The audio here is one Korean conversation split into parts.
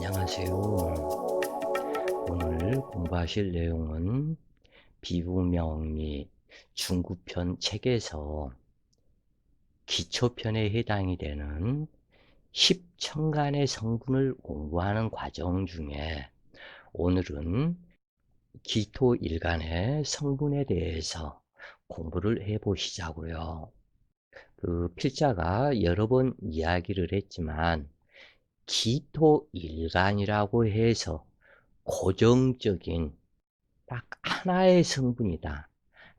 안녕하세요. 오늘 공부하실 내용은 비부명리 중급편 책에서 기초편에 해당이 되는 10천간의 성분을 공부하는 과정 중에 오늘은 기토일간의 성분에 대해서 공부를 해보시자고요. 그 필자가 여러 번 이야기를 했지만 기토일간이라고 해서 고정적인 딱 하나의 성분이다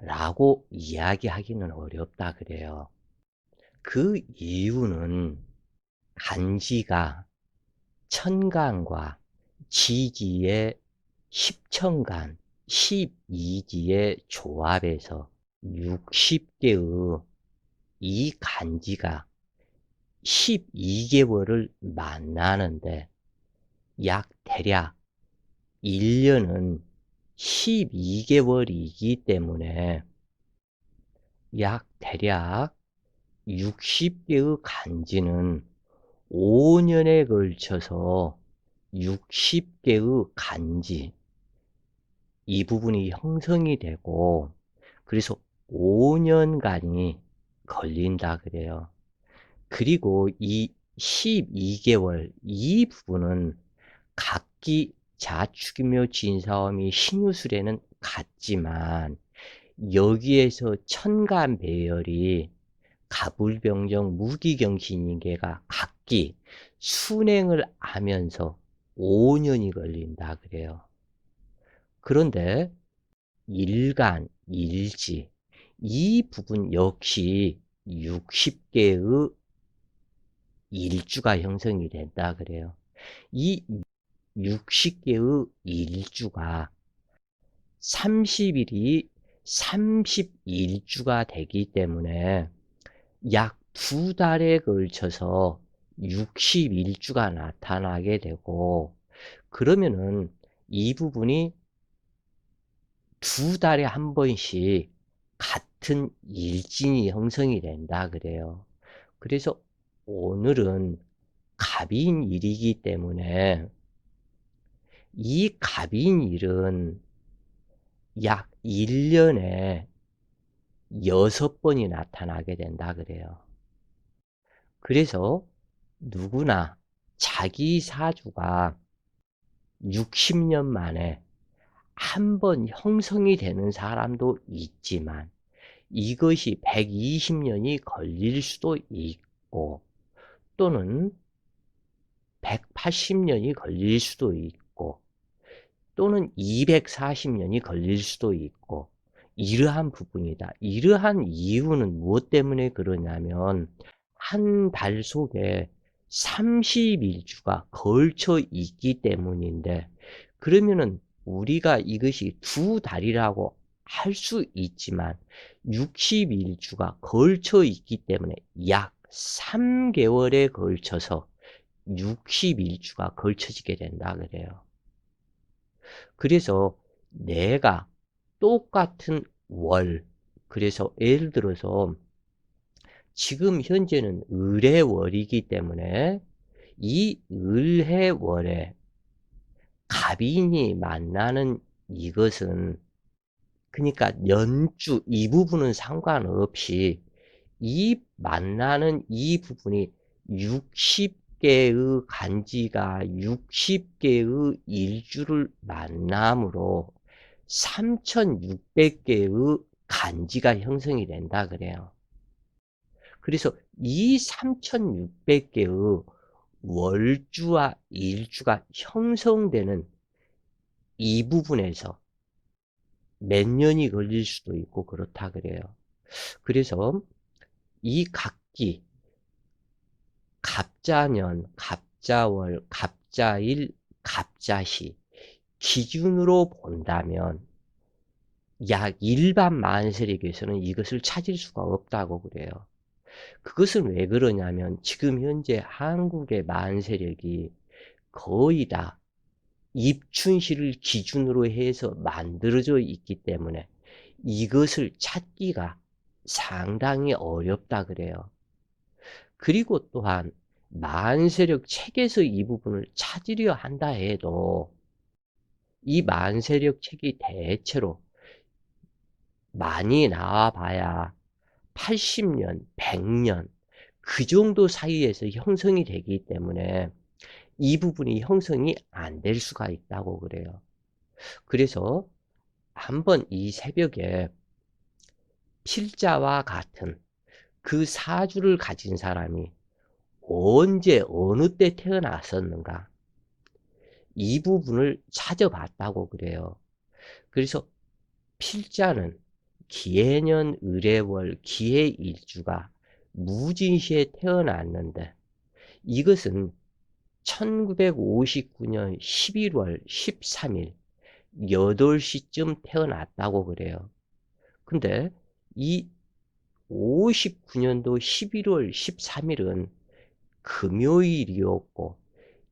라고 이야기하기는 어렵다 그래요. 그 이유는 간지가 천간과 지지의 10천간, 12지의 조합에서 60개의 이 간지가 12개월을 만나는데 약 대략 1년은 12개월이기 때문에 약 대략 60개의 간지는 5년에 걸쳐서 60개의 간지 이 부분이 형성이 되고 그래서 5년간이 걸린다 그래요. 그리고 이 12개월 이 부분은 각기 자축이며 진사오미 신유술에는 같지만 여기에서 천간 배열이 가불병정 무기경신인계가 각기 순행을 하면서 5년이 걸린다 그래요. 그런데 일간, 일지 이 부분 역시 60개의 일주가 형성이 된다 그래요. 이 60개의 일주가 30일이 31주가 되기 때문에 약 2달에 걸쳐서 61주가 나타나게 되고 그러면은 이 부분이 2달에 한 번씩 같은 일진이 형성이 된다 그래요. 그래서 오늘은 갑인일이기 때문에 이 갑인일은 약 1년에 6번이 나타나게 된다 그래요. 그래서 누구나 자기 사주가 60년 만에 한 번 형성이 되는 사람도 있지만 이것이 120년이 걸릴 수도 있고 또는 180년이 걸릴 수도 있고 또는 240년이 걸릴 수도 있고 이러한 부분이다. 이러한 이유는 무엇 때문에 그러냐면 한 달 속에 30일주가 걸쳐 있기 때문인데 그러면은 우리가 이것이 2달이라고 할 수 있지만 60일주가 걸쳐 있기 때문에 약 3개월에 걸쳐서 60일주가 걸쳐지게 된다 그래요. 그래서 내가 똑같은 월, 그래서 예를 들어서 지금 현재는 을해월이기 때문에 이 을해월에 갑인이 만나는 이것은 그러니까 연주 이 부분은 상관없이 이 만나는 이 부분이 60개의 간지가 60개의 일주를 만남으로 3600개의 간지가 형성이 된다 그래요. 그래서 이 3600개의 월주와 일주가 형성되는 이 부분에서 몇 년이 걸릴 수도 있고 그렇다 그래요. 그래서 이 각기 갑자년, 갑자월, 갑자일, 갑자시 기준으로 본다면 약 일반 만세력에서는 이것을 찾을 수가 없다고 그래요. 그것은 왜 그러냐면 지금 현재 한국의 만세력이 거의 다 입춘시를 기준으로 해서 만들어져 있기 때문에 이것을 찾기가 상당히 어렵다 그래요. 그리고 또한 만세력 책에서 이 부분을 찾으려 한다 해도 이 만세력 책이 대체로 많이 나와봐야 80년, 100년 그 정도 사이에서 형성이 되기 때문에 이 부분이 형성이 안 될 수가 있다고 그래요. 그래서 한번 이 새벽에 필자와 같은 그 사주를 가진 사람이 언제 어느 때 태어났었는가 이 부분을 찾아봤다고 그래요. 그래서 필자는 기해년 을해월 기해일주가 무진시에 태어났는데 이것은 1959년 11월 13일 8시쯤 태어났다고 그래요. 근데 이 59년도 11월 13일은 금요일이었고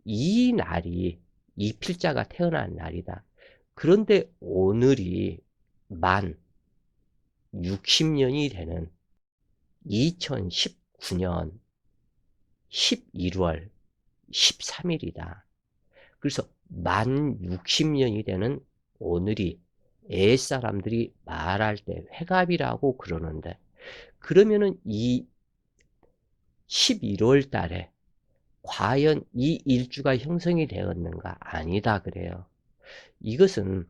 이 날이 이 필자가 태어난 날이다. 그런데 오늘이 만 60년이 되는 2019년 11월 13일이다. 그래서 만 60년이 되는 오늘이 옛사람들이 말할 때 회갑이라고 그러는데 그러면은 이 11월 달에 과연 이 일주가 형성이 되었는가? 아니다 그래요. 이것은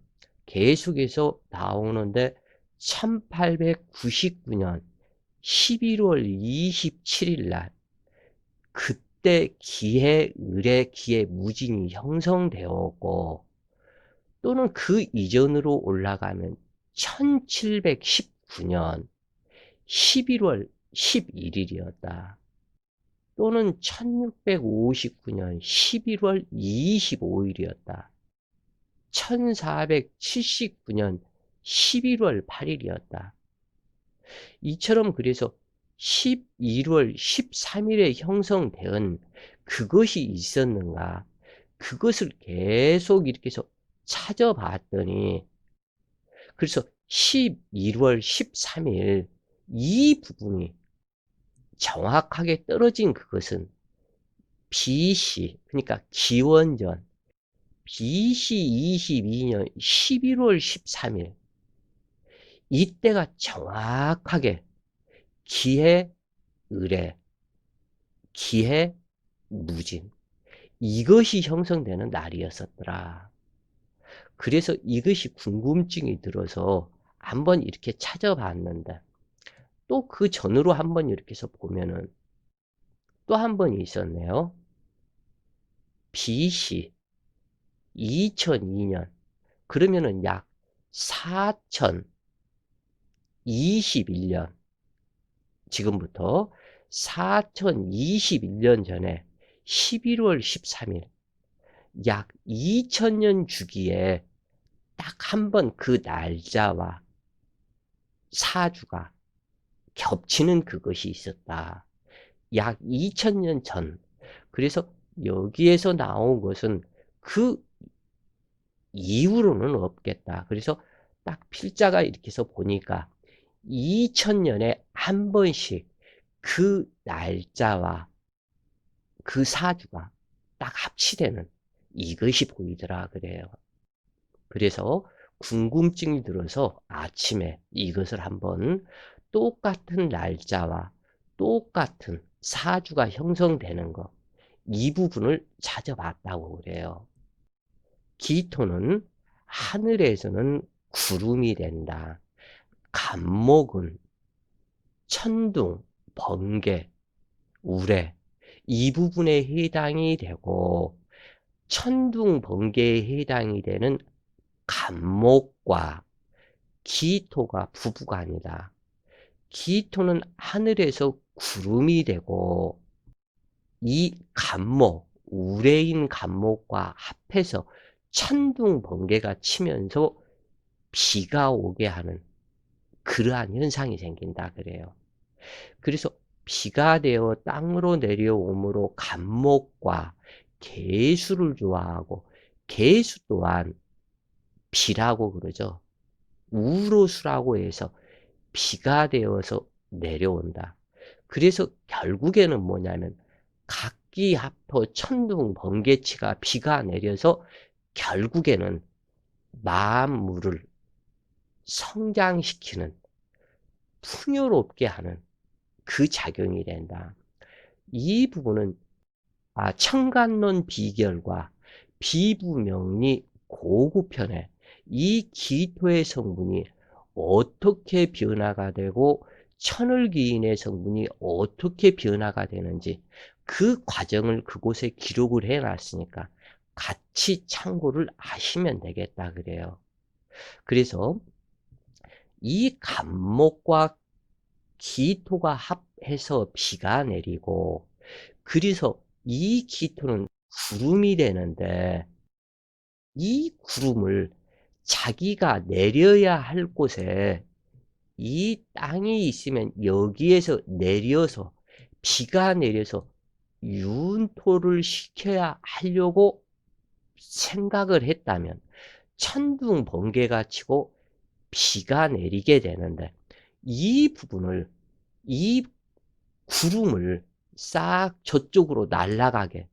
계속해서 나오는데 1899년 11월 27일 날 그때 기해 을의 기해 무진이 형성되었고 또는 그 이전으로 올라가면 1719년 11월 11일이었다. 또는 1659년 11월 25일이었다. 1479년 11월 8일이었다. 이처럼 그래서 11월 13일에 형성된 그것이 있었는가? 그것을 계속 이렇게 해서 찾아봤더니 그래서 11월 13일 이 부분이 정확하게 떨어진 그것은 BC 그러니까 기원전 BC 22년 11월 13일 이때가 정확하게 기해 을의 기해 무진 이것이 형성되는 날이었었더라. 그래서 이것이 궁금증이 들어서 한번 이렇게 찾아봤는데 또 그 전으로 한번 이렇게 해서 보면은 또 한 번이 있었네요. BC 2002년 그러면은 약 4021년 지금부터 4021년 전에 11월 13일 약 2000년 주기에 딱 한 번 그 날짜와 사주가 겹치는 그것이 있었다. 약 2000년 전. 그래서 여기에서 나온 것은 그 이후로는 없겠다. 그래서 딱 필자가 이렇게 해서 보니까 2000년에 한 번씩 그 날짜와 그 사주가 딱 합치되는 이것이 보이더라 그래요. 그래서 궁금증이 들어서 아침에 이것을 한번 똑같은 날짜와 똑같은 사주가 형성되는 것, 이 부분을 찾아봤다고 그래요. 기토는 하늘에서는 구름이 된다. 간목은 천둥, 번개, 우레 이 부분에 해당이 되고 천둥, 번개에 해당이 되는 간목과 기토가 부부간이다. 기토는 하늘에서 구름이 되고 이 간목, 우레인 간목과 합해서 천둥, 번개가 치면서 비가 오게 하는 그러한 현상이 생긴다 그래요. 그래서 비가 되어 땅으로 내려오므로 간목과 개수를 좋아하고 개수 또한 비라고 그러죠. 우로수라고 해서 비가 되어서 내려온다. 그래서 결국에는 뭐냐면 각기합포 천둥 번개치가 비가 내려서 결국에는 만물을 성장시키는, 풍요롭게 하는 그 작용이 된다. 이 부분은 청간론 비결과 비부명리 고구편에 이 기토의 성분이 어떻게 변화가 되고 천을기인의 성분이 어떻게 변화가 되는지 그 과정을 그곳에 기록을 해놨으니까 같이 참고를 하시면 되겠다 그래요. 그래서 이 간목과 기토가 합해서 비가 내리고, 그래서 이 기토는 구름이 되는데, 이 구름을 자기가 내려야 할 곳에 이 땅이 있으면 여기에서 내려서 비가 내려서 윤토를 시켜야 하려고 생각을 했다면 천둥 번개가 치고 비가 내리게 되는데, 이 부분을, 이 구름을 싹 저쪽으로 날아가게,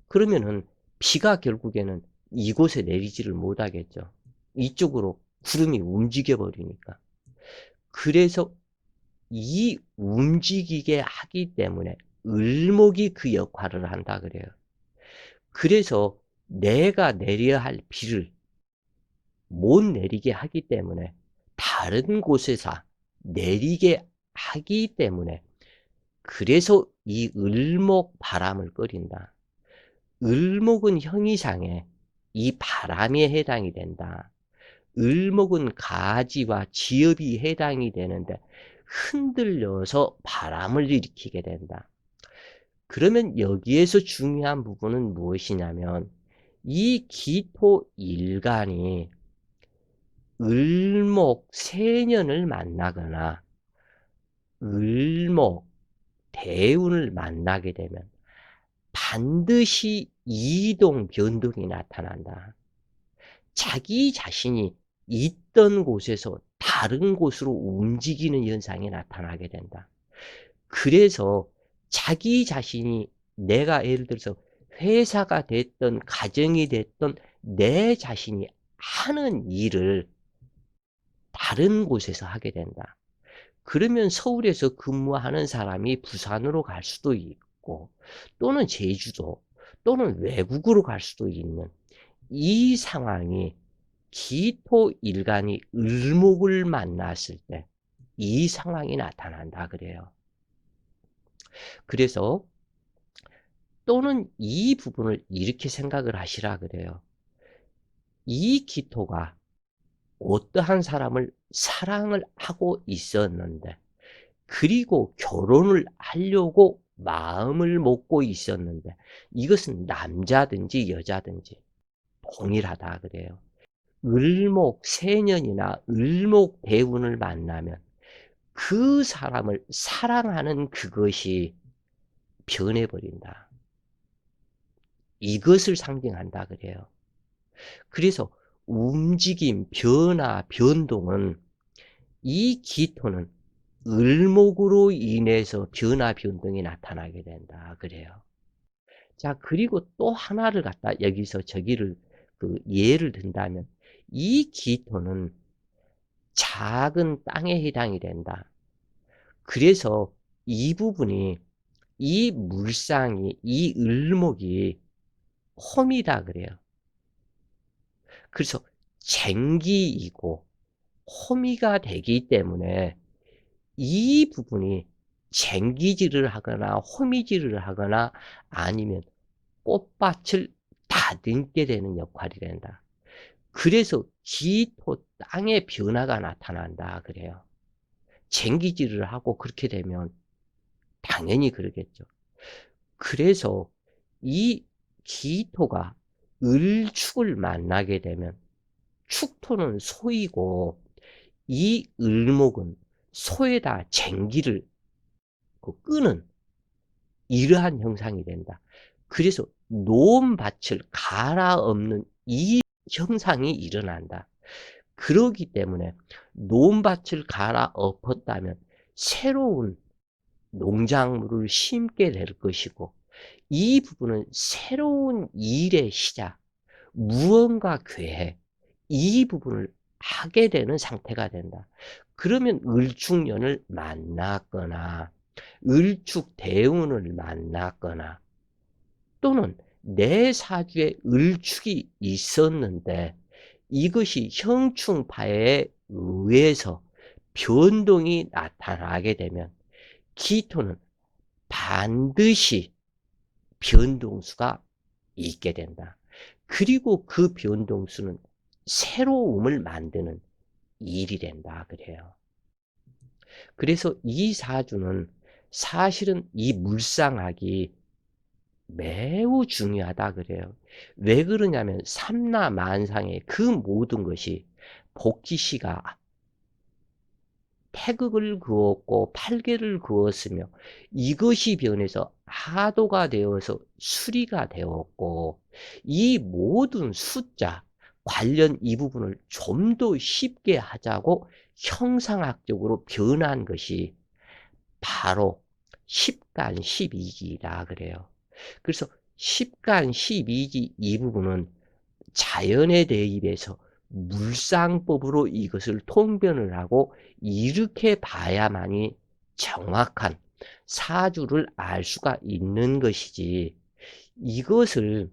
그러면은 비가 결국에는 이곳에 내리지를 못하겠죠. 이쪽으로 구름이 움직여 버리니까. 그래서 이 움직이게 하기 때문에 을목이 그 역할을 한다 그래요. 그래서 내가 내려야 할 비를 못 내리게 하기 때문에 다른 곳에서 내리게 하기 때문에, 그래서 이 을목 바람을 끓인다. 을목은 형이상에 이 바람에 해당이 된다. 을목은 가지와 지엽이 해당이 되는데 흔들려서 바람을 일으키게 된다. 그러면 여기에서 중요한 부분은 무엇이냐면, 이 기토 일간이 을목 세년을 만나거나 을목 대운을 만나게 되면 반드시 이동 변동이 나타난다. 자기 자신이 있던 곳에서 다른 곳으로 움직이는 현상이 나타나게 된다. 그래서 자기 자신이, 내가 예를 들어서 회사가 됐던 가정이 됐던 내 자신이 하는 일을 다른 곳에서 하게 된다. 그러면 서울에서 근무하는 사람이 부산으로 갈 수도 있고, 또는 제주도, 또는 외국으로 갈 수도 있는 이 상황이 기토일간이 을목을 만났을 때 이 상황이 나타난다 그래요. 그래서 또는 이 부분을 이렇게 생각을 하시라 그래요. 이 기토가 어떠한 사람을 사랑을 하고 있었는데, 그리고 결혼을 하려고 마음을 먹고 있었는데, 이것은 남자든지 여자든지 동일하다 그래요. 을목 세년이나 을목 대운을 만나면 그 사람을 사랑하는 그것이 변해버린다. 이것을 상징한다 그래요. 그래서 움직임, 변화, 변동은, 이 기토는 을목으로 인해서 변화, 변동이 나타나게 된다 그래요. 자, 그리고 또 하나를 갖다 여기서 저기를 예를 든다면, 이 기토는 작은 땅에 해당이 된다. 그래서 이 부분이, 이 물상이, 이 을목이 홈이다 그래요. 그래서 쟁기이고 호미가 되기 때문에 이 부분이 쟁기질을 하거나 호미질을 하거나 아니면 꽃밭을 다듬게 되는 역할이 된다. 그래서 기토 땅의 변화가 나타난다 그래요. 쟁기질을 하고 그렇게 되면 당연히 그러겠죠. 그래서 이 기토가 을축을 만나게 되면, 축토는 소이고 이 을목은 소에다 쟁기를 끄는 이러한 형상이 된다. 그래서 논밭을 갈아엎는 이 형상이 일어난다. 그러기 때문에 논밭을 갈아엎었다면 새로운 농작물을 심게 될 것이고, 이 부분은 새로운 일의 시작, 무언가 계획, 이 부분을 하게 되는 상태가 된다. 그러면 을축년을 만났거나 을축대운을 만났거나, 또는 내 사주에 을축이 있었는데 이것이 형충파에 의해서 변동이 나타나게 되면 기토는 반드시 변동수가 있게 된다. 그리고 그 변동수는 새로움을 만드는 일이 된다 그래요. 그래서 이 사주는 사실은 이 물상학이 매우 중요하다 그래요. 왜 그러냐면 삼라만상의 그 모든 것이 복기씨가 태극을 그었고 팔개를 그었으며 이것이 변해서 하도가 되어서 수리가 되었고, 이 모든 숫자 관련 이 부분을 좀 더 쉽게 하자고 형상학적으로 변한 것이 바로 십간 12기라 그래요. 그래서 십간 12기 이 부분은 자연에 대입해서 물상법으로 이것을 통변을 하고 이렇게 봐야만이 정확한 사주를 알 수가 있는 것이지, 이것을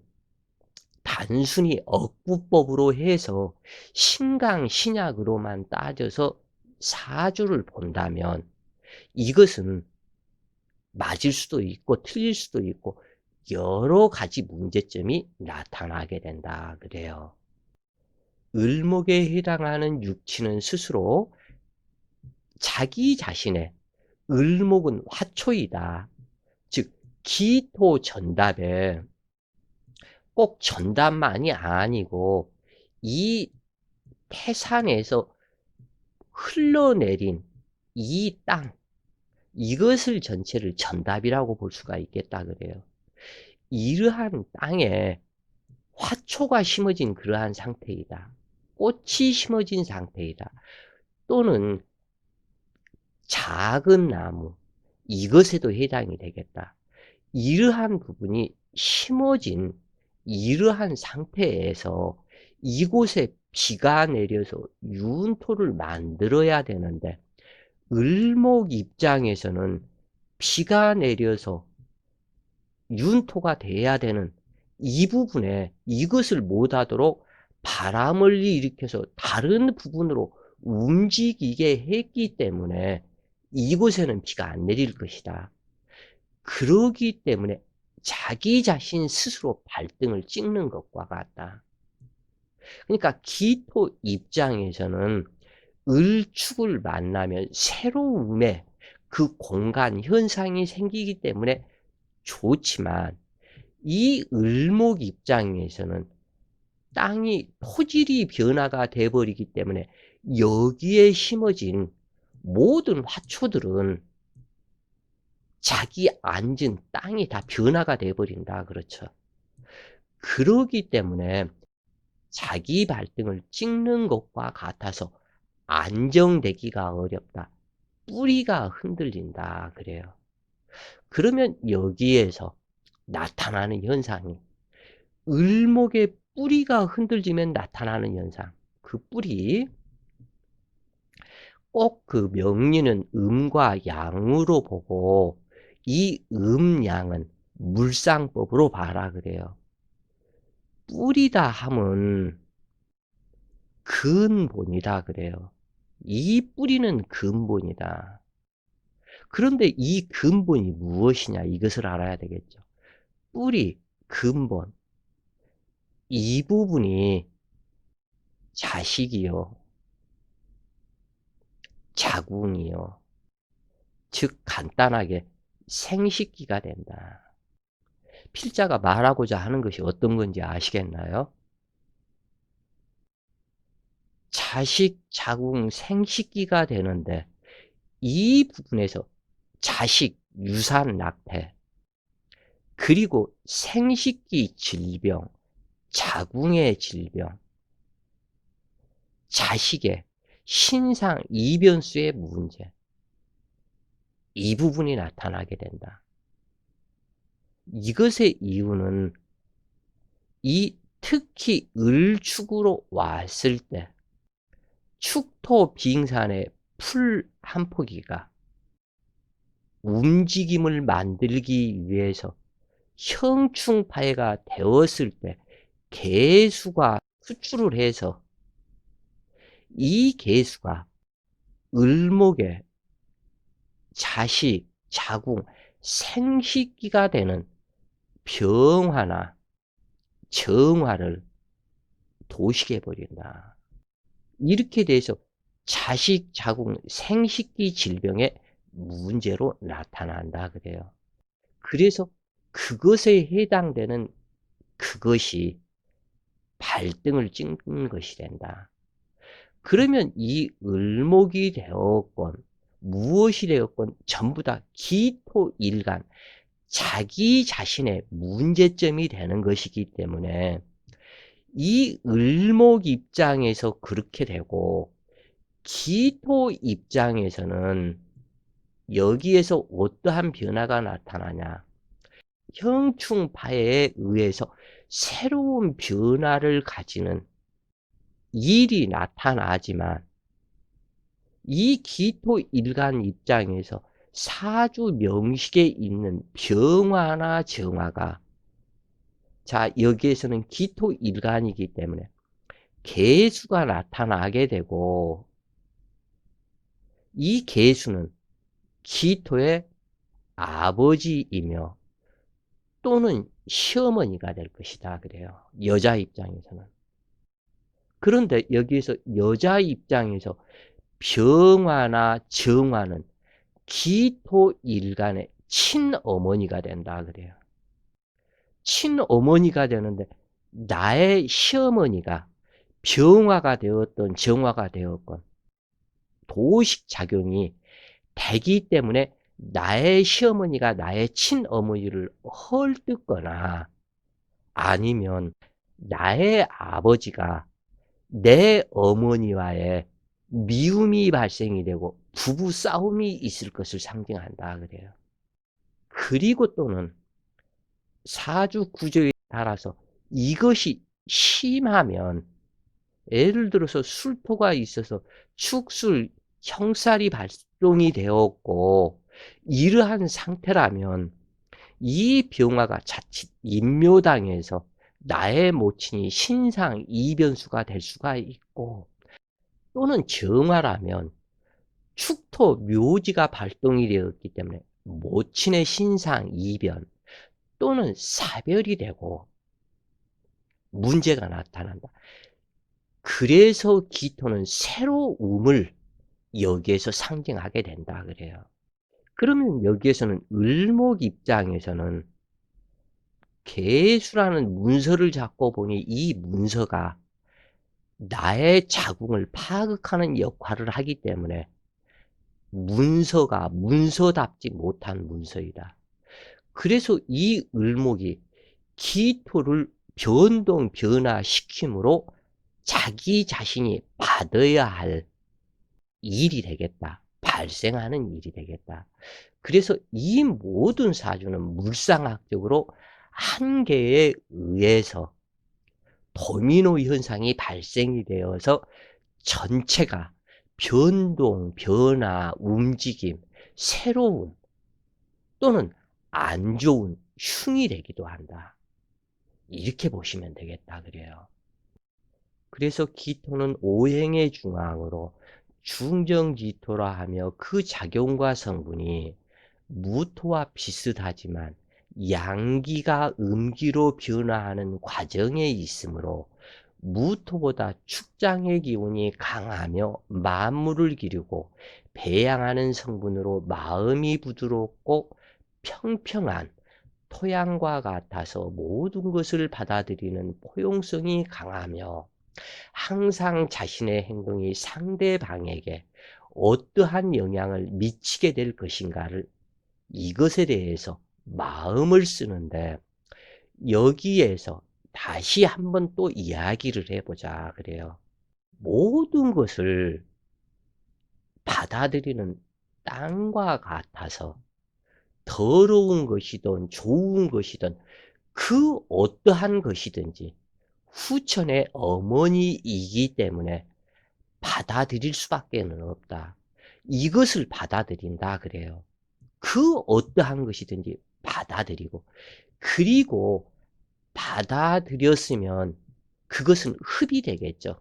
단순히 억구법으로 해서 신강 신약으로만 따져서 사주를 본다면 이것은 맞을 수도 있고 틀릴 수도 있고 여러 가지 문제점이 나타나게 된다 그래요. 을목에 해당하는 육치는 스스로 자기 자신의 을목은 화초이다. 즉 기토 전답에 꼭 전답만이 아니고 이 태산에서 흘러내린 이 땅, 이것을 전체를 전답이라고 볼 수가 있겠다 그래요. 이러한 땅에 화초가 심어진 그러한 상태이다. 꽃이 심어진 상태이다. 또는 작은 나무, 이것에도 해당이 되겠다. 이러한 부분이 심어진 이러한 상태에서 이곳에 비가 내려서 유운토를 만들어야 되는데, 을목 입장에서는 비가 내려서 윤토가 돼야 되는 이 부분에 이것을 못하도록 바람을 일으켜서 다른 부분으로 움직이게 했기 때문에 이곳에는 비가 안 내릴 것이다. 그러기 때문에 자기 자신 스스로 발등을 찍는 것과 같다. 그러니까 기토 입장에서는 을축을 만나면 새로움의 그 공간 현상이 생기기 때문에 좋지만, 이 을목 입장에서는 땅이 토질이 변화가 돼버리기 때문에 여기에 심어진 모든 화초들은 자기 앉은 땅이 다 변화가 돼버린다 그렇죠. 그러기 때문에 자기 발등을 찍는 것과 같아서 안정되기가 어렵다. 뿌리가 흔들린다 그래요. 그러면 여기에서 나타나는 현상이 을목의 뿌리가 흔들리면 나타나는 현상, 그 뿌리, 꼭 그 명리는 음과 양으로 보고 이 음양은 물상법으로 봐라 그래요. 뿌리다 함은 근본이다 그래요. 이 뿌리는 근본이다. 그런데 이 근본이 무엇이냐, 이것을 알아야 되겠죠. 뿌리, 근본, 이 부분이 자식이요, 자궁이요, 즉 간단하게 생식기가 된다. 필자가 말하고자 하는 것이 어떤 건지 아시겠나요? 자식, 자궁, 생식기가 되는데 이 부분에서 자식, 유산 낙태, 그리고 생식기 질병, 자궁의 질병, 자식의 신상 이변수의 문제, 이 부분이 나타나게 된다. 이것의 이유는 이 특히 을축으로 왔을 때 축토 빙산의 풀 한 포기가 움직임을 만들기 위해서 형충파해가 되었을 때 개수가 수출을 해서 이 개수가 을목의 자식, 자궁, 생식기가 되는 병화나 정화를 도식해 버린다. 이렇게 돼서 자식, 자궁, 생식기 질병의 문제로 나타난다 그래요. 그래서 그것에 해당되는 그것이 발등을 찍는 것이 된다. 그러면 이 을목이 되었건 무엇이 되었건 전부 다 기토일간 자기 자신의 문제점이 되는 것이기 때문에 이 을목 입장에서 그렇게 되고 기토 입장에서는 여기에서 어떠한 변화가 나타나냐. 형충파에 의해서 새로운 변화를 가지는 일이 나타나지만 이 기토일간 입장에서 사주 명식에 있는 병화나 정화가 자 여기에서는 기토일간이기 때문에 개수가 나타나게 되고 이 개수는 기토의 아버지이며 또는 시어머니가 될 것이다 그래요. 여자 입장에서는. 그런데 여기에서 여자 입장에서 병화나 정화는 기토일간의 친어머니가 된다 그래요. 친어머니가 되는데 나의 시어머니가 병화가 되었던 정화가 되었건 도식작용이 되기 때문에 나의 시어머니가 나의 친어머니를 헐뜯거나 아니면 나의 아버지가 내 어머니와의 미움이 발생이 되고 부부 싸움이 있을 것을 상징한다 그래요. 그리고 또는 사주 구조에 따라서 이것이 심하면 예를 들어서 술토가 있어서 축술, 형살이 발동이 되었고 이러한 상태라면 이 병화가 자칫 인묘당해서 나의 모친이 신상 이변수가 될 수가 있고 또는 정화라면 축토 묘지가 발동이 되었기 때문에 모친의 신상 이변 또는 사별이 되고 문제가 나타난다. 그래서 기토는 새로움을 여기에서 상징하게 된다 그래요. 그러면 여기에서는 을목 입장에서는 계수라는 문서를 잡고 보니 이 문서가 나의 자궁을 파악하는 역할을 하기 때문에 문서가 문서답지 못한 문서이다. 그래서 이 을목이 기토를 변동 변화시킴으로 자기 자신이 받아야 할 일이 되겠다. 발생하는 일이 되겠다. 그래서 이 모든 사주는 물상학적으로 한계에 의해서 도미노 현상이 발생이 되어서 전체가 변동, 변화, 움직임, 새로운 또는 안 좋은 흉이 되기도 한다. 이렇게 보시면 되겠다 그래요. 그래서 기토는 오행의 중앙으로 중정기토라 하며 그 작용과 성분이 무토와 비슷하지만 양기가 음기로 변화하는 과정에 있으므로 무토보다 축장의 기운이 강하며 만물을 기르고 배양하는 성분으로 마음이 부드럽고 평평한 토양과 같아서 모든 것을 받아들이는 포용성이 강하며 항상 자신의 행동이 상대방에게 어떠한 영향을 미치게 될 것인가를 이것에 대해서 마음을 쓰는데 여기에서 다시 한번 또 이야기를 해보자 그래요. 모든 것을 받아들이는 땅과 같아서 더러운 것이든 좋은 것이든 그 어떠한 것이든지 후천의 어머니이기 때문에 받아들일 수밖에는 없다. 이것을 받아들인다 그래요. 그 어떠한 것이든지 받아들이고, 그리고 받아들였으면 그것은 흡이 되겠죠.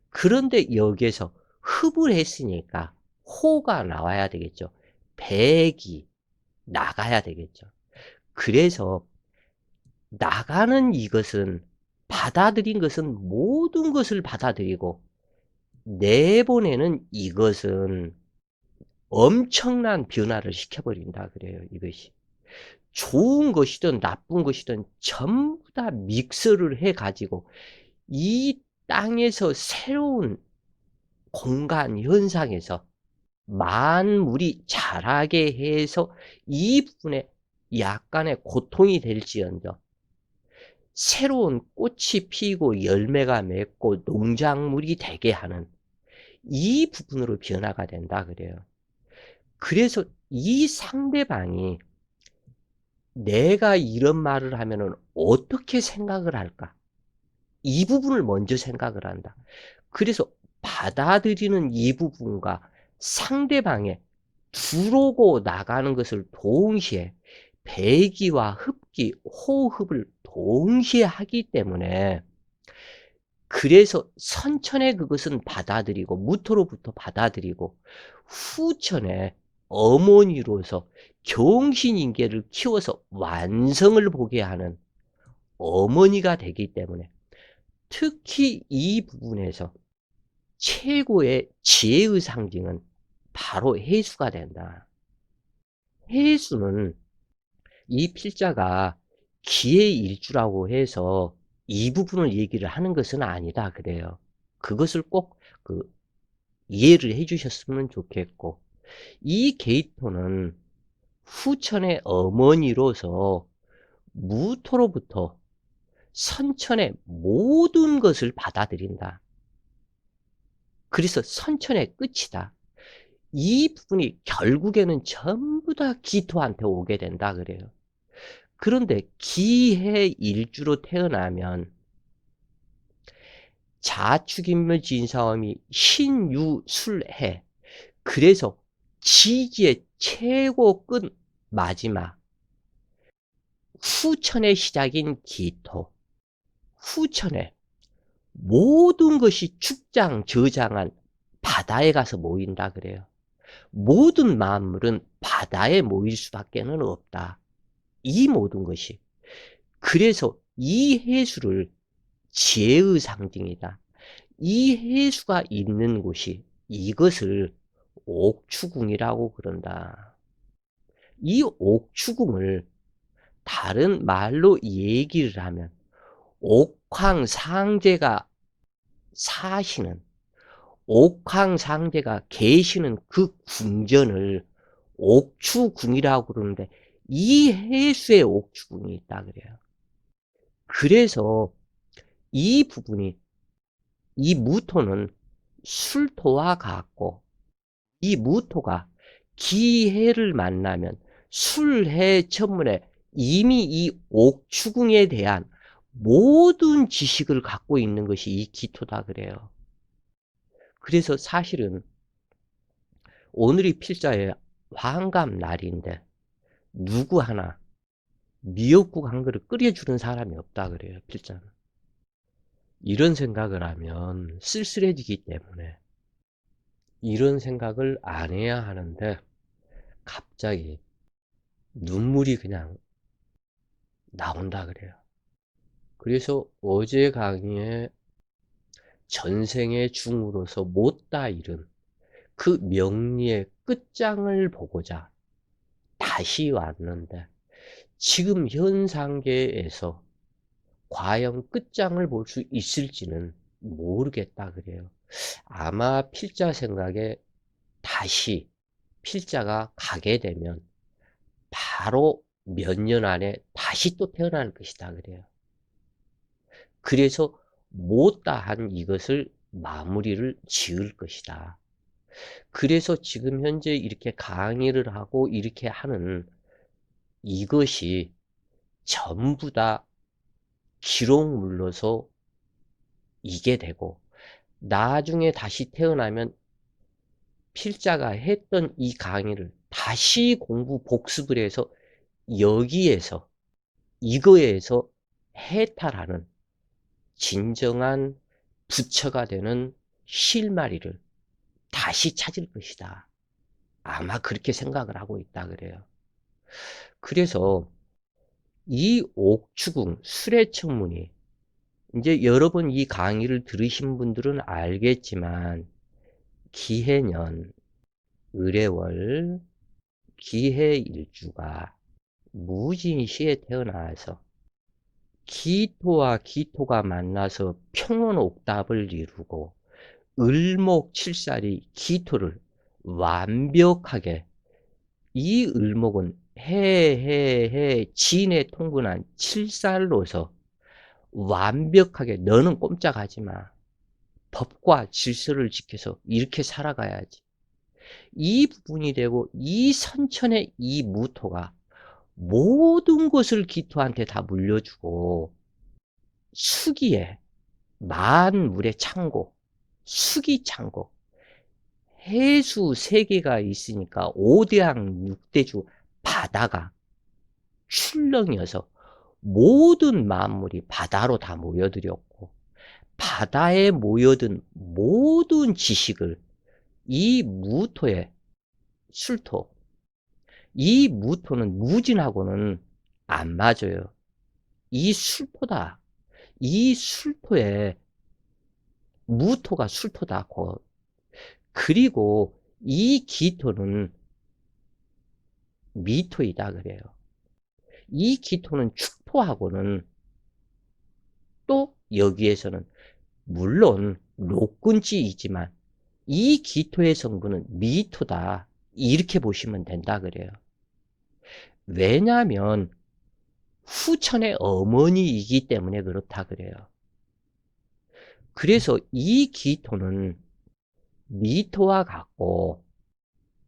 그런데 여기에서 흡을 했으니까 호가 나와야 되겠죠. 백이 나가야 되겠죠. 그래서 나가는 이것은, 받아들인 것은 모든 것을 받아들이고, 내보내는 이것은 엄청난 변화를 시켜버린다 그래요. 이것이 좋은 것이든 나쁜 것이든 전부 다 믹서를 해가지고 이 땅에서 새로운 공간 현상에서 만물이 자라게 해서 이 부분에 약간의 고통이 될지언정 새로운 꽃이 피고 열매가 맺고 농작물이 되게 하는 이 부분으로 변화가 된다 그래요. 그래서 이 상대방이 내가 이런 말을 하면은 어떻게 생각을 할까? 이 부분을 먼저 생각을 한다. 그래서 받아들이는 이 부분과 상대방의 들어오고 나가는 것을 동시에 배기와 흡기, 호흡을 동시에 하기 때문에, 그래서 선천에 그것은 받아들이고 무토로부터 받아들이고 후천에 어머니로서 경신인계를 키워서 완성을 보게 하는 어머니가 되기 때문에, 특히 이 부분에서 최고의 지혜의 상징은 바로 해수가 된다. 해수는 이 필자가 기의 일주라고 해서 이 부분을 얘기를 하는 것은 아니다 그래요. 그것을 꼭 이해를 해 주셨으면 좋겠고, 이 게이토는 후천의 어머니로서 무토로부터 선천의 모든 것을 받아들인다. 그래서 선천의 끝이다. 이 부분이 결국에는 전부 다 기토한테 오게 된다 그래요. 그런데 기해 일주로 태어나면 자축인묘 진사오미 신유술해, 그래서 지지의 최고 끝 마지막 후천의 시작인 기토, 후천에 모든 것이 축장 저장한 바다에 가서 모인다 그래요. 모든 만물은 바다에 모일 수밖에는 없다. 이 모든 것이. 그래서 이 해수를 지혜의 상징이다. 이 해수가 있는 곳이, 이것을 옥추궁이라고 그런다. 이 옥추궁을 다른 말로 얘기를 하면 옥황상제가 사시는, 옥황상제가 계시는 그 궁전을 옥추궁이라고 그러는데, 이 해수에 옥추궁이 있다 그래요. 그래서 이 부분이, 이 무토는 술토와 같고, 이 무토가 기해를 만나면 술해 천문에 이미 이 옥추궁에 대한 모든 지식을 갖고 있는 것이 이 기토다 그래요. 그래서 사실은 오늘이 필자의 환갑 날인데 누구 하나 미역국 한 그릇 끓여주는 사람이 없다 그래요. 필자는. 이런 생각을 하면 쓸쓸해지기 때문에 이런 생각을 안 해야 하는데, 갑자기 눈물이 그냥 나온다 그래요. 그래서 어제 강의에 전생의 중으로서 못다 이룬 그 명리의 끝장을 보고자 다시 왔는데, 지금 현 상계에서 과연 끝장을 볼 수 있을지는 모르겠다 그래요. 아마 필자 생각에 다시 필자가 가게 되면 바로 몇 년 안에 다시 또 태어날 것이다 그래요. 그래서 못다한 이것을 마무리를 지을 것이다. 그래서 지금 현재 이렇게 강의를 하고 이렇게 하는 이것이 전부 다 기록물로서 이게 되고, 나중에 다시 태어나면 필자가 했던 이 강의를 다시 공부 복습을 해서 여기에서 이거에서 해탈하는 진정한 부처가 되는 실마리를 다시 찾을 것이다. 아마 그렇게 생각을 하고 있다 그래요. 그래서 이 옥추궁 수레청문이, 이제 여러 번 이 강의를 들으신 분들은 알겠지만, 기해년, 을해월, 기해일주가 무진시에 태어나서 기토와 기토가 만나서 평온옥답을 이루고 을목칠살이 기토를 완벽하게, 이 을목은 해해해 진에 통분한 칠살로서 완벽하게 너는 꼼짝하지 마. 법과 질서를 지켜서 이렇게 살아가야지. 이 부분이 되고 이 선천의 이 무토가 모든 것을 기토한테 다 물려주고 수기에 만물의 창고, 수기 창고, 해수 세계가 있으니까 5대양 6대주 바다가 출렁이어서 모든 만물이 바다로 다 모여들었고, 바다에 모여든 모든 지식을 이 무토의 술토, 이 무토는 무진하고는 안 맞아요. 이 술토다. 이 술토에 무토가 술토다. 그리고 이 기토는 미토이다 그래요. 이 기토는 축토하고는 또 여기에서는 물론 록근지이지만 이 기토의 성분은 미토다. 이렇게 보시면 된다 그래요. 왜냐하면 후천의 어머니이기 때문에 그렇다 그래요. 그래서 이 기토는 미토와 같고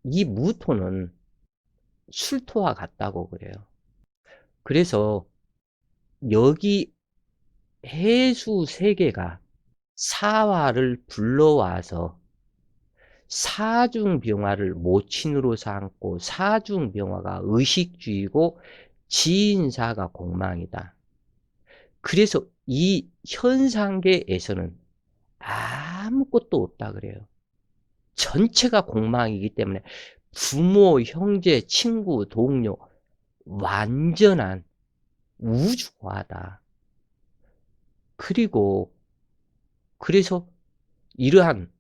이 무토는 술토와 같다고 그래요. 그래서 여기 해수 세계가 사화를 불러와서 사중병화를 모친으로 삼고, 사중병화가 의식주의고 지인사가 공망이다. 그래서 이 현상계에서는 아무것도 없다 그래요. 전체가 공망이기 때문에 부모, 형제, 친구, 동료, 완전한 우주화다. 그리고 그래서 이러한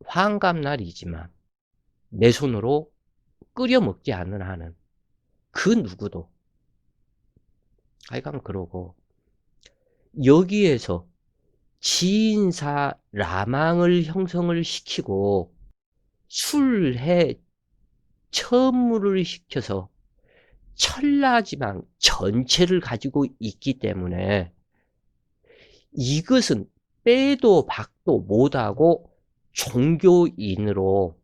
환갑날이지만 내 손으로 끓여 먹지 않는 한은 그 누구도, 하여간 그러고, 여기에서 지인사 라망을 형성을 시키고 술해 천물을 시켜서 천라지방 전체를 가지고 있기 때문에 이것은 빼도 박도 못하고 종교인으로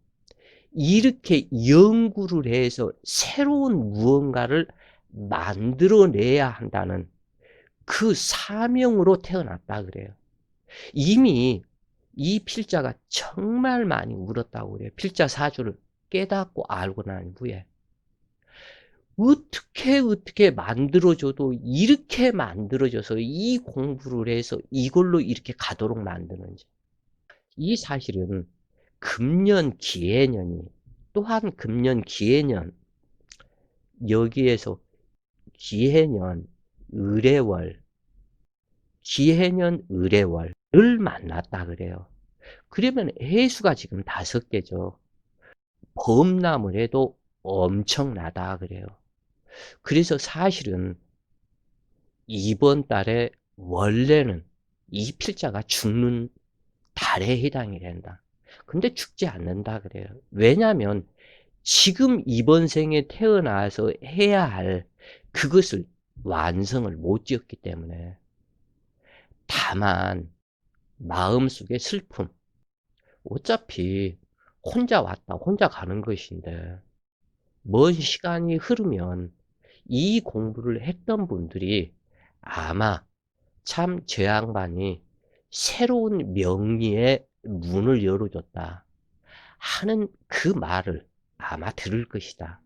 이렇게 연구를 해서 새로운 무언가를 만들어내야 한다는 그 사명으로 태어났다 그래요. 이미 이 필자가 정말 많이 울었다고 그래요. 필자 사주를 깨닫고 알고 난 후에. 어떻게 만들어줘도 이렇게 만들어져서 이 공부를 해서 이걸로 이렇게 가도록 만드는지. 이 사실은 금년 기해년이, 또한 금년 기해년, 여기에서 기해년 을해월, 기해년 을해월을 만났다 그래요. 그러면 해수가 지금 5개죠. 범람을 해도 엄청나다 그래요. 그래서 사실은 이번 달에 원래는 이 필자가 죽는 달에 해당이 된다. 근데 죽지 않는다 그래요. 왜냐하면 지금 이번 생에 태어나서 해야 할 그것을 완성을 못 지었기 때문에. 다만 마음속의 슬픔, 어차피 혼자 왔다 혼자 가는 것인데 먼 시간이 흐르면 이 공부를 했던 분들이 아마 참 저 양반이 새로운 명리의 문을 열어줬다 하는 그 말을 아마 들을 것이다.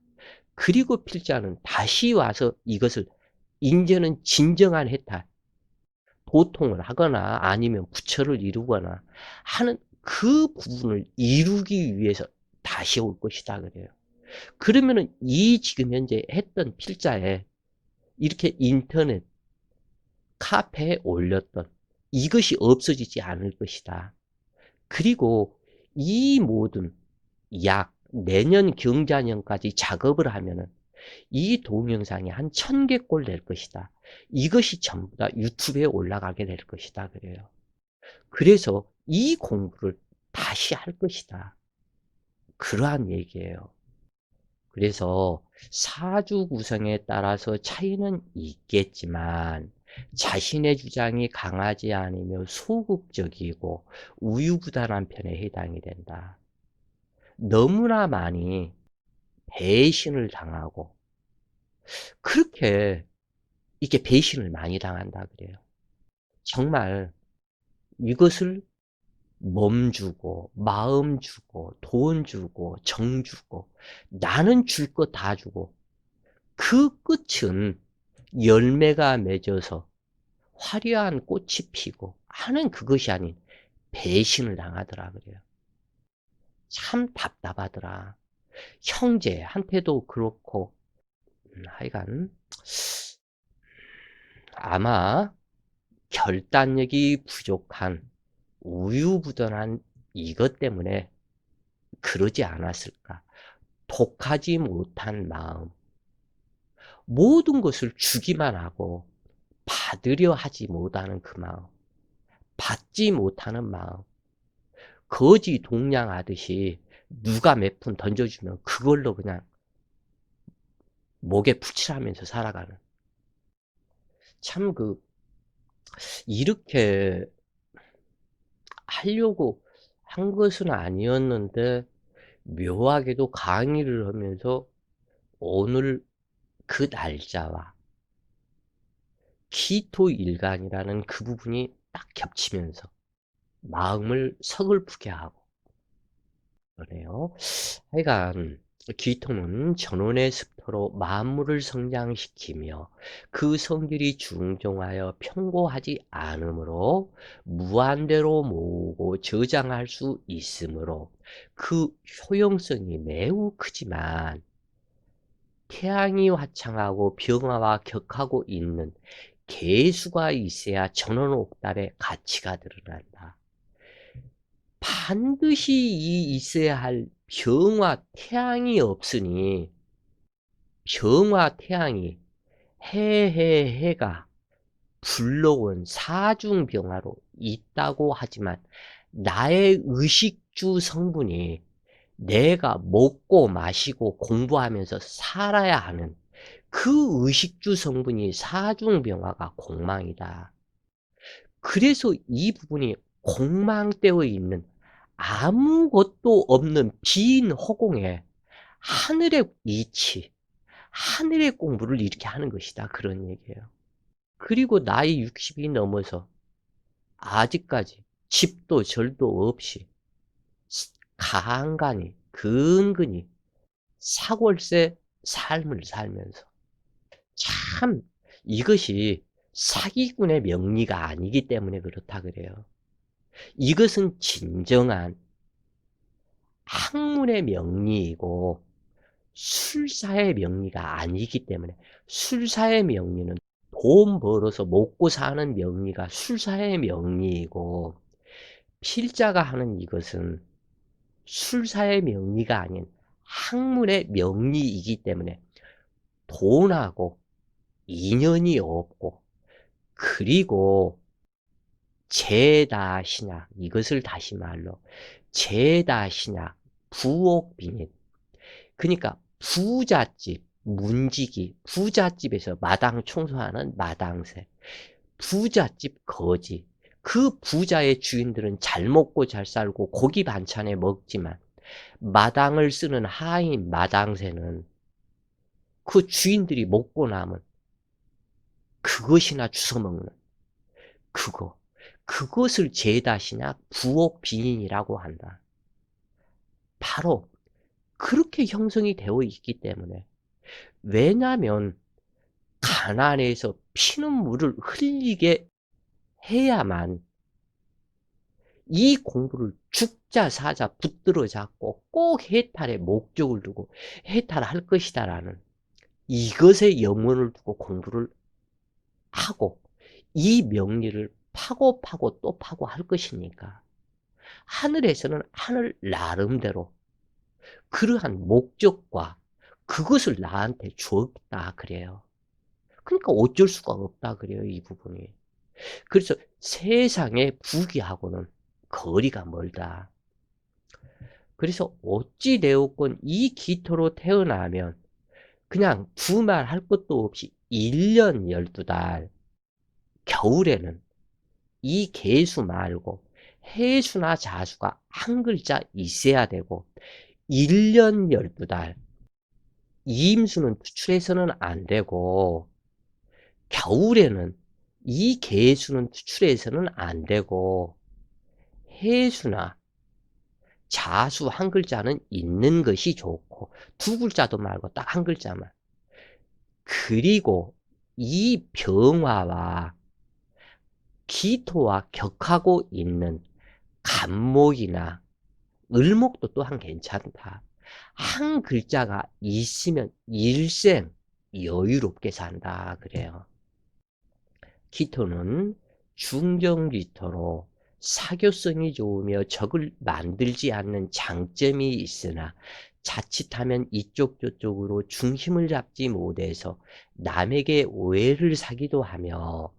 그리고 필자는 다시 와서 이것을 인제는 진정한 해탈, 도통을 하거나 아니면 부처를 이루거나 하는 그 부분을 이루기 위해서 다시 올 것이다 그래요. 그러면은 이 지금 현재 했던 필자에 이렇게 인터넷 카페에 올렸던 이것이 없어지지 않을 것이다. 그리고 이 모든 약 내년 경자년까지 작업을 하면은 이 동영상이 한 1000개 꼴 될 것이다. 이것이 전부 다 유튜브에 올라가게 될 것이다. 그래요. 그래서 이 공부를 다시 할 것이다. 그러한 얘기예요. 그래서 사주 구성에 따라서 차이는 있겠지만 자신의 주장이 강하지 않으며 소극적이고 우유부단한 편에 해당이 된다. 너무나 많이 배신을 당하고 그렇게 이렇게 배신을 많이 당한다 그래요. 정말 이것을 몸 주고 마음 주고 돈 주고 정 주고 나는 줄 거 다 주고 그 끝은 열매가 맺어서 화려한 꽃이 피고 하는 그것이 아닌 배신을 당하더라 그래요. 참 답답하더라. 형제한테도 그렇고 하여간 아마 결단력이 부족한 우유부단한 이것 때문에 그러지 않았을까. 독하지 못한 마음, 모든 것을 주기만 하고 받으려 하지 못하는 그 마음, 받지 못하는 마음, 거지 동냥하듯이 누가 몇 푼 던져주면 그걸로 그냥 목에 붙이라면서 살아가는. 참 이렇게 하려고 한 것은 아니었는데 묘하게도 강의를 하면서 오늘 그 날짜와 기토일간이라는 그 부분이 딱 겹치면서 마음을 서글프게 하고 그래요. 하여간 기토는 전원의 습토로 만물을 성장시키며 그 성질이 중종하여 평고하지 않으므로 무한대로 모으고 저장할 수 있으므로 그 효용성이 매우 크지만 태양이 화창하고 병화와 격하고 있는 개수가 있어야 전원옥답의 가치가 드러난다. 반드시 있어야 할 병화 태양이 없으니 병화 태양이 해가 불러온 사중병화로 있다고 하지만 나의 의식주 성분이 내가 먹고 마시고 공부하면서 살아야 하는 그 의식주 성분이 사중병화가 공망이다. 그래서 이 부분이 공망되어 있는 아무것도 없는 빈 허공에 하늘의 이치, 하늘의 공부를 이렇게 하는 것이다. 그런 얘기예요. 그리고 나이 60이 넘어서 아직까지 집도 절도 없이 간간히 근근히 사골세 삶을 살면서 참 이것이 사기꾼의 명리가 아니기 때문에 그렇다 그래요. 이것은 진정한 학문의 명리이고 술사의 명리가 아니기 때문에 술사의 명리는 돈 벌어서 먹고 사는 명리가 술사의 명리이고 필자가 하는 이것은 술사의 명리가 아닌 학문의 명리이기 때문에 돈하고 인연이 없고 그리고 재다신약 이것을 다시 말로 재다신약 부옥빈입 그러니까 부잣집 문지기 부잣집에서 마당 청소하는 마당새 부잣집 거지 그 부자의 주인들은 잘 먹고 잘 살고 고기 반찬에 먹지만 마당을 쓰는 하인 마당새는 그 주인들이 먹고 남은 그것이나 주워 먹는 그거. 그것을 제다시냐 부엌 비인이라고 한다. 바로 그렇게 형성이 되어 있기 때문에. 왜냐하면 가난해서 피눈물을 흘리게 해야만 이 공부를 죽자 사자 붙들어 잡고 꼭 해탈의 목적을 두고 해탈할 것이다라는 이것에 영혼을 두고 공부를 하고 이 명리를 파고 파고 또 파고 할 것이니까 하늘에서는 하늘 나름대로 그러한 목적과 그것을 나한테 주었다 그래요. 그러니까 어쩔 수가 없다 그래요, 이 부분이. 그래서 세상의 부귀하고는 거리가 멀다. 그래서 어찌 되었건 이 기토로 태어나면 그냥 두말할 것도 없이 1년 12달 겨울에는 이 개수 말고 해수나 자수가 한 글자 있어야 되고 1년 12달 이임수는 투출해서는 안 되고 겨울에는 이 개수는 투출해서는 안 되고 해수나 자수 한 글자는 있는 것이 좋고 두 글자도 말고 딱 한 글자만. 그리고 이 병화와 기토와 격하고 있는 간목이나 을목도 또한 괜찮다. 한 글자가 있으면 일생 여유롭게 산다 그래요. 기토는 중경기토로 사교성이 좋으며 적을 만들지 않는 장점이 있으나 자칫하면 이쪽 저쪽으로 중심을 잡지 못해서 남에게 오해를 사기도 하며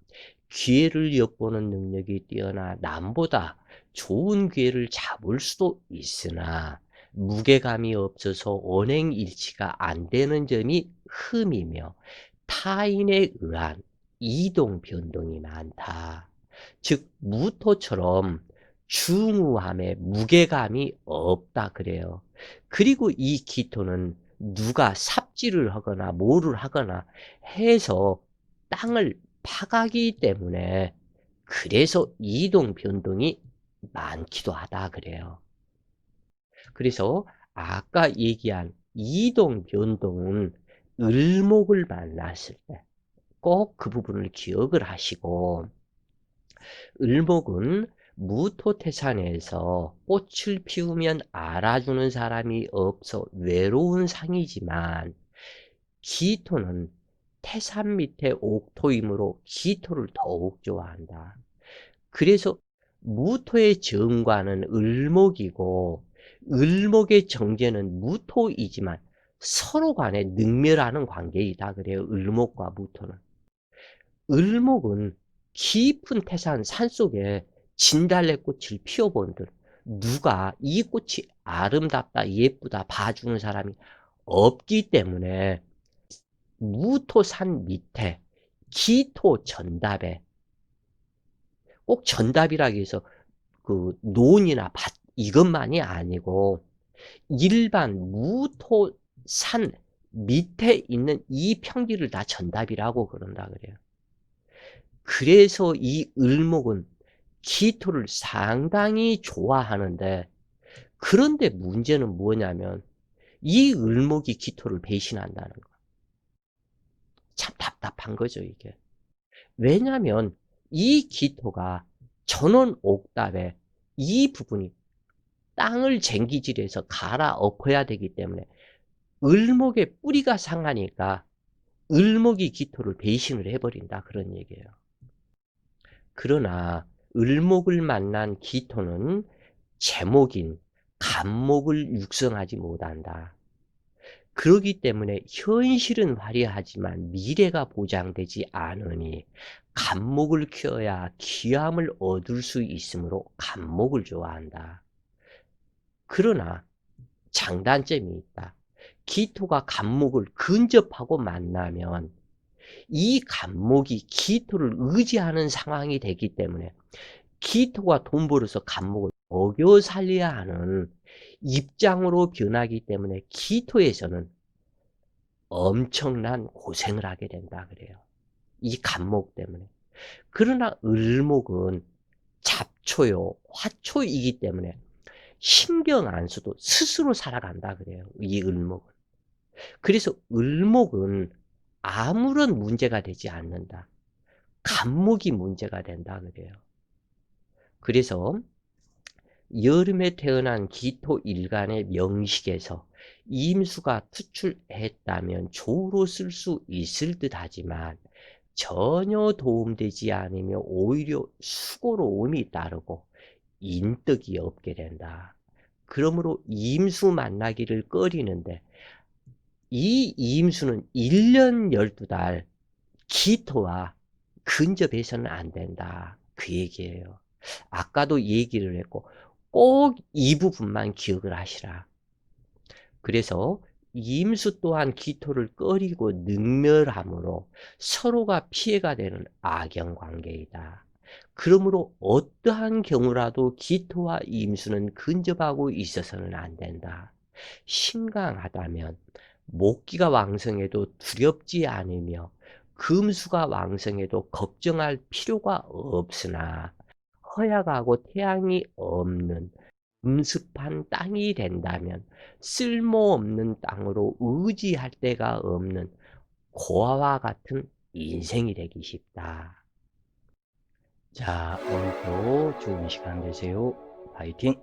기회를 엿보는 능력이 뛰어나 남보다 좋은 기회를 잡을 수도 있으나 무게감이 없어서 언행일치가 안 되는 점이 흠이며 타인에 의한 이동 변동이 많다. 즉 무토처럼 중후함에 무게감이 없다 그래요. 그리고 이 기토는 누가 삽질을 하거나 뭐를 하거나 해서 땅을 파가기 때문에 그래서 이동 변동이 많기도 하다 그래요. 그래서 아까 얘기한 이동 변동은 을목을 만났을 때 꼭 그 부분을 기억을 하시고 을목은 무토태산에서 꽃을 피우면 알아주는 사람이 없어 외로운 상이지만 기토는 태산 밑에 옥토이므로 기토를 더욱 좋아한다. 그래서 무토의 정관은 을목이고 을목의 정제는 무토이지만 서로 간에 능멸하는 관계이다 그래요. 을목과 무토는. 을목은 깊은 태산 산속에 진달래꽃을 피워본들 누가 이 꽃이 아름답다 예쁘다 봐주는 사람이 없기 때문에 무토산 밑에 기토 전답에 꼭 전답이라고 해서 그 논이나 밭 이것만이 아니고 일반 무토산 밑에 있는 이 평지를 다 전답이라고 그런다 그래요. 그래서 이 을목은 기토를 상당히 좋아하는데 그런데 문제는 뭐냐면 이 을목이 기토를 배신한다는 거. 참 답답한 거죠 이게. 왜냐하면 이 기토가 전원 옥답에 이 부분이 땅을 쟁기질해서 갈아엎어야 되기 때문에 을목의 뿌리가 상하니까 을목이 기토를 배신을 해버린다 그런 얘기예요. 그러나 을목을 만난 기토는 제목인 간목을 육성하지 못한다. 그렇기 때문에 현실은 화려하지만 미래가 보장되지 않으니 간목을 키워야 귀함을 얻을 수 있으므로 간목을 좋아한다. 그러나 장단점이 있다. 기토가 간목을 근접하고 만나면 이 간목이 기토를 의지하는 상황이 되기 때문에 기토가 돈 벌어서 간목을 먹여 살려야 하는 입장으로 변하기 때문에 기토에서는 엄청난 고생을 하게 된다 그래요. 이 간목 때문에. 그러나 을목은 잡초요, 화초이기 때문에 신경 안 써도 스스로 살아간다 그래요. 이 을목은. 그래서 을목은 아무런 문제가 되지 않는다. 간목이 문제가 된다 그래요. 그래서 여름에 태어난 기토 일간의 명식에서 임수가 투출했다면 조로 쓸 수 있을 듯 하지만 전혀 도움되지 않으며 오히려 수고로움이 따르고 인덕이 없게 된다. 그러므로 임수 만나기를 꺼리는데 이 임수는 1년 12달 기토와 근접해서는 안 된다. 그 얘기예요. 아까도 얘기를 했고 꼭 이 부분만 기억을 하시라. 그래서 임수 또한 기토를 꺼리고 능멸함으로 서로가 피해가 되는 악연관계이다. 그러므로 어떠한 경우라도 기토와 임수는 근접하고 있어서는 안 된다. 신강하다면 목기가 왕성해도 두렵지 않으며 금수가 왕성해도 걱정할 필요가 없으나 허약하고 태양이 없는 음습한 땅이 된다면 쓸모없는 땅으로 의지할 데가 없는 고아와 같은 인생이 되기 쉽다. 자, 오늘도 좋은 시간 되세요. 파이팅!